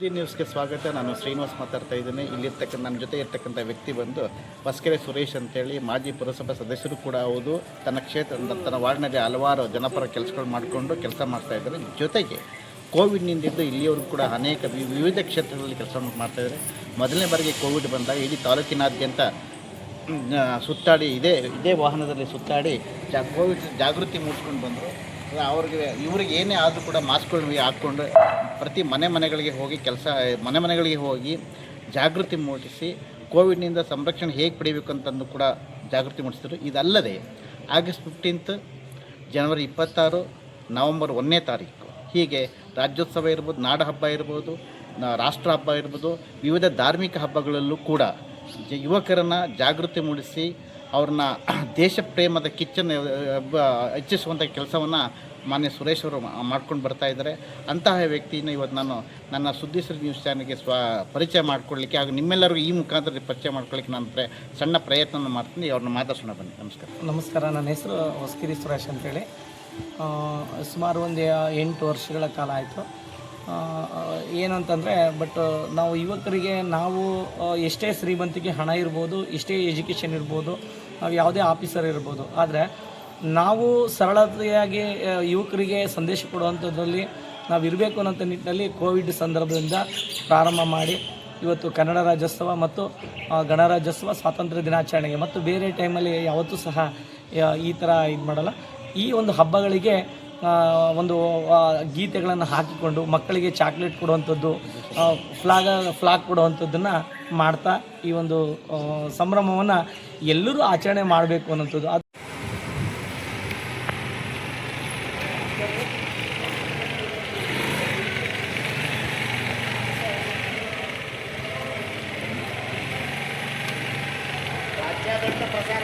G ನ್ಯೂಸ್ಗೆ ಸ್ವಾಗತ. ನಾನು ಶ್ರೀನಿವಾಸ್ ಮಾತಾಡ್ತಾ ಇದ್ದೀನಿ. ಇಲ್ಲಿರ್ತಕ್ಕಂಥ ನನ್ನ ಜೊತೆ ಇರ್ತಕ್ಕಂಥ ವ್ಯಕ್ತಿ ಬಂದು ಹೊಸಕೆರೆ ಸುರೇಶ್ ಅಂತೇಳಿ ಮಾಜಿ ಪುರಸಭಾ ಸದಸ್ಯರು ಕೂಡ ಹೌದು. ತನ್ನ ವಾರ್ಡ್ನಲ್ಲಿ ಹಲವಾರು ಜನಪರ ಕೆಲಸಗಳು ಮಾಡಿಕೊಂಡು ಕೆಲಸ ಮಾಡ್ತಾ ಇದ್ದಾರೆ. ಜೊತೆಗೆ ಕೋವಿಡ್ನಿಂದಿದ್ದು ಇಲ್ಲಿಯವರು ಕೂಡ ಅನೇಕ ವಿವಿಧ ಕ್ಷೇತ್ರಗಳಲ್ಲಿ ಕೆಲಸ ಮಾಡ್ತಾಯಿದ್ದಾರೆ. ಮೊದಲನೇ ಬಾರಿಗೆ ಕೋವಿಡ್ ಬಂದಾಗ ಇಡೀ ತಾಲೂಕಿನಾದ್ಯಂತ ಸುತ್ತಾಡಿ ಇದೇ ವಾಹನದಲ್ಲಿ ಸುತ್ತಾಡಿ ಕೋವಿಡ್ ಜಾಗೃತಿ ಮೂಡಿಸ್ಕೊಂಡು ಬಂದರು. ಇವರಿಗೆ ಏನೇ ಆದರೂ ಕೂಡ ಮಾಸ್ಕ್ಗಳು ಹಾಕ್ಕೊಂಡು ಪ್ರತಿ ಮನೆಗಳಿಗೆ ಹೋಗಿ ಜಾಗೃತಿ ಮೂಡಿಸಿ ಕೋವಿಡ್ನಿಂದ ಸಂರಕ್ಷಣೆ ಹೇಗೆ ಪಡಿಬೇಕು ಅಂತಂದು ಕೂಡ ಜಾಗೃತಿ ಮೂಡಿಸಿದರು. ಇದಲ್ಲದೆ ಆಗಸ್ಟ್ 15, ಜನವರಿ 26, ನವಂಬರ್ 1ನೇ ತಾರೀಕು ಹೀಗೆ ರಾಜ್ಯೋತ್ಸವ ಇರ್ಬೋದು, ನಾಡ ಹಬ್ಬ ಇರ್ಬೋದು, ರಾಷ್ಟ್ರ ಹಬ್ಬ ಇರ್ಬೋದು, ವಿವಿಧ ಧಾರ್ಮಿಕ ಹಬ್ಬಗಳಲ್ಲೂ ಕೂಡ ಯುವಕರನ್ನು ಜಾಗೃತಿ ಮೂಡಿಸಿ ಅವ್ರನ್ನ ದೇಶ ಪ್ರೇಮದ ಕಿಚ್ಚನ್ನು ಹೆಚ್ಚಿಸುವಂಥ ಕೆಲಸವನ್ನು ಮಾನ್ಯ ಸುರೇಶ್ ಅವರು ಮಾಡ್ಕೊಂಡು ಬರ್ತಾ ಇದ್ದಾರೆ. ಅಂತಹ ವ್ಯಕ್ತಿಯನ್ನು ಇವತ್ತು ನಾನು ನನ್ನ ಸುದ್ದಿಶ್ರೀ ನ್ಯೂಸ್ ಚಾನಲ್ಗೆ ಪರಿಚಯ ಮಾಡಿಕೊಳ್ಳಿಕ್ಕೆ ಹಾಗೂ ನಿಮ್ಮೆಲ್ಲರಿಗೂ ಈ ಮುಖಾಂತರ ಪರಿಚಯ ಮಾಡ್ಕೊಳ್ಳಿಕ್ಕೆ ನಾನು ಸಣ್ಣ ಪ್ರಯತ್ನ ಮಾಡ್ತೀನಿ. ಅವ್ರನ್ನ ಮಾತಾಡ್ಸೋಣ ಬನ್ನಿ. ನಮಸ್ಕಾರ. ನನ್ನ ಹೆಸರು ಹೊಸಕೆರೆ ಸುರೇಶ್ ಅಂತೇಳಿ. ಸುಮಾರು ಒಂದು 8 ವರ್ಷಗಳ ಕಾಲ ಆಯಿತು. ಏನಂತಂದರೆ ನಾವು ಯುವಕರಿಗೆ ನಾವು ಎಷ್ಟೇ ಶ್ರೀಮಂತಿಕೆ ಹಣ ಇರ್ಬೋದು, ಎಷ್ಟೇ ಎಜುಕೇಷನ್ ಇರ್ಬೋದು, ನಾವು ಯಾವುದೇ ಆಫೀಸರ್ ಇರ್ಬೋದು, ಆದರೆ ನಾವು ಸರಳತೆಯಾಗಿ ಯುವಕರಿಗೆ ಸಂದೇಶ ಕೊಡುವಂಥದ್ರಲ್ಲಿ ನಾವು ಇರಬೇಕು ಅನ್ನೋಂಥ ನಿಟ್ಟಿನಲ್ಲಿ ಕೋವಿಡ್ ಸಂದರ್ಭದಿಂದ ಪ್ರಾರಂಭ ಮಾಡಿ ಇವತ್ತು ಕನ್ನಡ ರಾಜ್ಯೋತ್ಸವ ಮತ್ತು ಗಣರಾಜ್ಯೋತ್ಸವ, ಸ್ವಾತಂತ್ರ್ಯ ದಿನಾಚರಣೆಗೆ ಮತ್ತು ಬೇರೆ ಟೈಮಲ್ಲಿ ಯಾವತ್ತೂ ಸಹ ಈ ಥರ ಇದು ಮಾಡಲ್ಲ. ಈ ಒಂದು ಹಬ್ಬಗಳಿಗೆ ಒಂದು ಗೀತೆಗಳನ್ನು ಹಾಕಿಕೊಂಡು ಮಕ್ಕಳಿಗೆ ಚಾಕ್ಲೇಟ್ ಕೊಡುವಂಥದ್ದು, ಫ್ಲಾಗ್ ಕೊಡುವಂಥದ್ದನ್ನು ಮಾಡ್ತಾ ಈ ಒಂದು ಸಂಭ್ರಮವನ್ನು ಎಲ್ಲರೂ ಆಚರಣೆ ಮಾಡಬೇಕು ಅನ್ನೋಂಥದ್ದು. ರಾಜ್ಯಾದ್ಯಂತ ಪ್ರಸಾರ